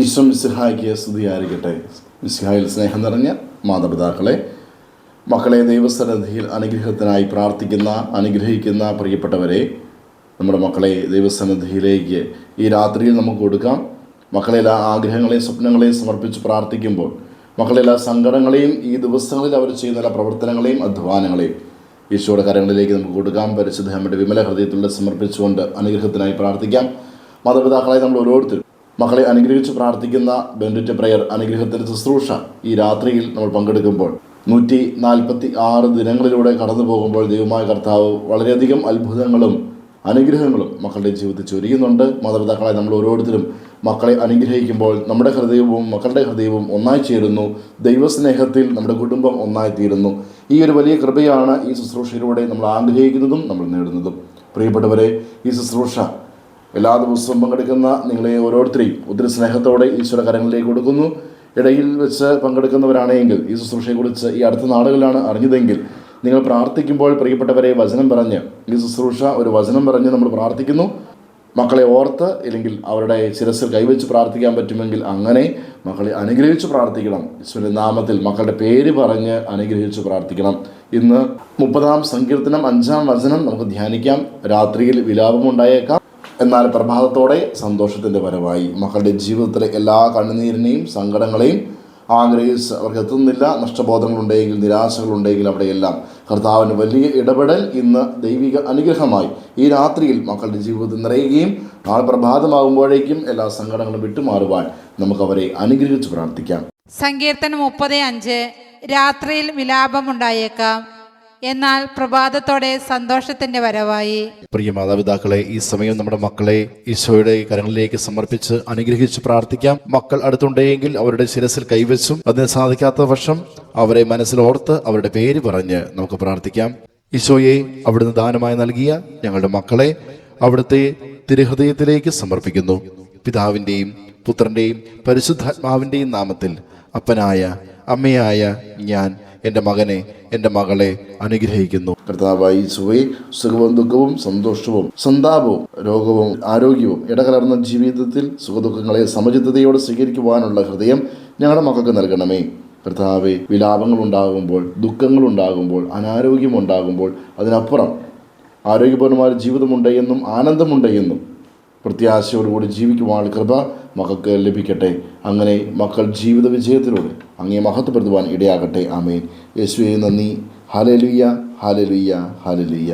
ഈശോ മിശിഹായ്ക്ക് സ്തുതിയായിരിക്കട്ടെ. മിശിഹായിൽ സ്നേഹം നിറഞ്ഞ മാതാപിതാക്കളെ, മക്കളെ, ദൈവസന്നിധിയിൽ അനുഗ്രഹത്തിനായി പ്രാർത്ഥിക്കുന്ന, അനുഗ്രഹിക്കുന്ന പ്രിയപ്പെട്ടവരെ, നമ്മുടെ മക്കളെ ദൈവസന്നിധിയിലേക്ക് ഈ രാത്രിയിൽ നമുക്ക് കൊടുക്കാം. മക്കളെ എല്ലാ ആഗ്രഹങ്ങളെയും സ്വപ്നങ്ങളെയും സമർപ്പിച്ച് പ്രാർത്ഥിക്കുമ്പോൾ മക്കളെല്ലാ സങ്കടങ്ങളെയും ഈ ദിവസങ്ങളിൽ അവർ ചെയ്യുന്ന എല്ലാ പ്രവർത്തനങ്ങളെയും അധ്വാനങ്ങളെയും ഈശോയുടെ കരങ്ങളിലേക്ക് നമുക്ക് കൊടുക്കാം. പരിശുദ്ധ അമ്മയുടെ വിമല ഹൃദയത്തിലൂടെ സമർപ്പിച്ചുകൊണ്ട് അനുഗ്രഹത്തിനായി പ്രാർത്ഥിക്കാം. മാതാപിതാക്കളായി നമ്മൾ ഓരോരുത്തരും മക്കളെ അനുഗ്രഹിച്ച് പ്രാർത്ഥിക്കുന്ന ബെൻഡിറ്റ് പ്രയർ അനുഗ്രഹത്തിൻ്റെ ശുശ്രൂഷ ഈ രാത്രിയിൽ നമ്മൾ പങ്കെടുക്കുമ്പോൾ 146 ദിനങ്ങളിലൂടെ കടന്നു പോകുമ്പോൾ ദൈവമായ കർത്താവ് വളരെയധികം അത്ഭുതങ്ങളും അനുഗ്രഹങ്ങളും മക്കളുടെ ജീവിതത്തിൽ ചൊരിയുന്നുണ്ട്. മാതാപിതാക്കളായി നമ്മൾ ഓരോരുത്തരും മക്കളെ അനുഗ്രഹിക്കുമ്പോൾ നമ്മുടെ ഹൃദയവും മക്കളുടെ ഹൃദയവും ഒന്നായി ചേരുന്നു. ദൈവസ്നേഹത്തിൽ നമ്മുടെ കുടുംബം ഒന്നായിത്തീരുന്നു. ഈ ഒരു വലിയ കൃപയാണ് ഈ ശുശ്രൂഷയിലൂടെ നമ്മൾ ആഗ്രഹിക്കുന്നതും നമ്മൾ നേടുന്നതും. പ്രിയപ്പെട്ടവരെ, ഈ ശുശ്രൂഷ എല്ലാ ദിവസവും പങ്കെടുക്കുന്ന നിങ്ങളെ ഓരോരുത്തരെയും ഒത്തിരി സ്നേഹത്തോടെ ഈശ്വര കരങ്ങളിലേക്ക് കൊടുക്കുന്നു. ഇടയിൽ വെച്ച് പങ്കെടുക്കുന്നവരാണെങ്കിൽ ഈ ശുശ്രൂഷയെക്കുറിച്ച് ഈ അടുത്ത നാളുകളിലാണ് അറിഞ്ഞതെങ്കിൽ നിങ്ങൾ പ്രാർത്ഥിക്കുമ്പോൾ പ്രിയപ്പെട്ടവരെ വചനം പറഞ്ഞ് ഈ ശുശ്രൂഷ ഒരു വചനം പറഞ്ഞ് നമ്മൾ പ്രാർത്ഥിക്കുന്നു. മക്കളെ ഓർത്ത് ഇല്ലെങ്കിൽ അവരുടെ ശിരസിൽ കൈവച്ച് പ്രാർത്ഥിക്കാൻ പറ്റുമെങ്കിൽ അങ്ങനെ മക്കളെ അനുഗ്രഹിച്ച് പ്രാർത്ഥിക്കണം. ഈശ്വരൻ്റെ നാമത്തിൽ മക്കളുടെ പേര് പറഞ്ഞ് അനുഗ്രഹിച്ച് പ്രാർത്ഥിക്കണം. ഇന്ന് 30-ാം സങ്കീർത്തനം 5-ാം വചനം നമുക്ക് ധ്യാനിക്കാം. രാത്രിയിൽ വിലാപമുണ്ടായേക്കാം, എന്നാൽ പ്രഭാതത്തോടെ സന്തോഷത്തിൻ്റെ വരവായി. മക്കളുടെ ജീവിതത്തിലെ എല്ലാ കണ്ണുനീരിനെയും സങ്കടങ്ങളെയും ആഗ്രഹിച്ച് അവർക്ക് എത്തുന്നില്ല. നഷ്ടബോധങ്ങളുണ്ടെങ്കിൽ, നിരാശകളുണ്ടെങ്കിൽ അവിടെയെല്ലാം കർത്താവിന് വലിയ ഇടപെടൽ ഇന്ന് ദൈവിക അനുഗ്രഹമായി ഈ രാത്രിയിൽ മക്കളുടെ ജീവിതത്തിൽ നിറയുകയും നാളെ പ്രഭാതമാകുമ്പോഴേക്കും എല്ലാ സങ്കടങ്ങളും വിട്ടുമാറുവാൻ നമുക്കവരെ അനുഗ്രഹിച്ച് പ്രാർത്ഥിക്കാം. സങ്കീർത്തനം 30:5. രാത്രിയിൽ വിലാപമുണ്ടായേക്കാം, എന്നാൽ പ്രഭാതത്തോടെ സന്തോഷത്തിന്റെ വരവായി. പ്രിയ മാതാപിതാക്കളെ, ഈ സമയം നമ്മുടെ മക്കളെ ഈശോയുടെ കരങ്ങളിലേക്ക് സമർപ്പിച്ച് അനുഗ്രഹിച്ച് പ്രാർത്ഥിക്കാം. മക്കൾ അടുത്തുണ്ടെങ്കിൽ അവരുടെ ശിരസിൽ കൈവച്ചും അതിന് സാധിക്കാത്ത പക്ഷം അവരെ മനസ്സിലോർത്ത് അവരുടെ പേര് പറഞ്ഞ് നമുക്ക് പ്രാർത്ഥിക്കാം. ഈശോയെ, അവിടുന്ന് ദാനമായി നൽകിയ ഞങ്ങളുടെ മക്കളെ അവിടുത്തെ തിരുഹൃദയത്തിലേക്ക് സമർപ്പിക്കുന്നു. പിതാവിൻ്റെയും പുത്രൻ്റെയും പരിശുദ്ധാത്മാവിൻ്റെയും നാമത്തിൽ അപ്പനായ അമ്മയായ ഞാൻ എൻ്റെ മകനെ, എൻ്റെ മകളെ അനുഗ്രഹിക്കുന്നു. കർത്താവായ ഈശോയെ, സുഖവും ദുഃഖവും സന്തോഷവും സന്താപവും രോഗവും ആരോഗ്യവും ഇടകലർന്ന ജീവിതത്തിൽ സുഖദുഃഖങ്ങളെ സമചിത്തതയോടെ സ്വീകരിക്കുവാനുള്ള ഹൃദയം ഞങ്ങളുടെ മക്കൾക്ക് നൽകണമേ. കർത്താവെ, വിലാപങ്ങളുണ്ടാകുമ്പോൾ, ദുഃഖങ്ങളുണ്ടാകുമ്പോൾ, അനാരോഗ്യമുണ്ടാകുമ്പോൾ അതിനപ്പുറം ആരോഗ്യപൂർണ്ണമായ ജീവിതമുണ്ട് എന്നും ആനന്ദമുണ്ട് എന്നും പ്രത്യാശയോടുകൂടി ജീവിക്കുവാനുള്ള കൃപ മക്കൾക്ക് ലഭിക്കട്ടെ. അങ്ങനെ മക്കൾ ജീവിത വിജയത്തിലൂടെ അങ്ങേ മഹത്വപ്പെടുത്തുവാൻ ഇടയാകട്ടെ. ആമേൻ. യേശുവേ നന്ദി. Hallelujah, hallelujah, hallelujah.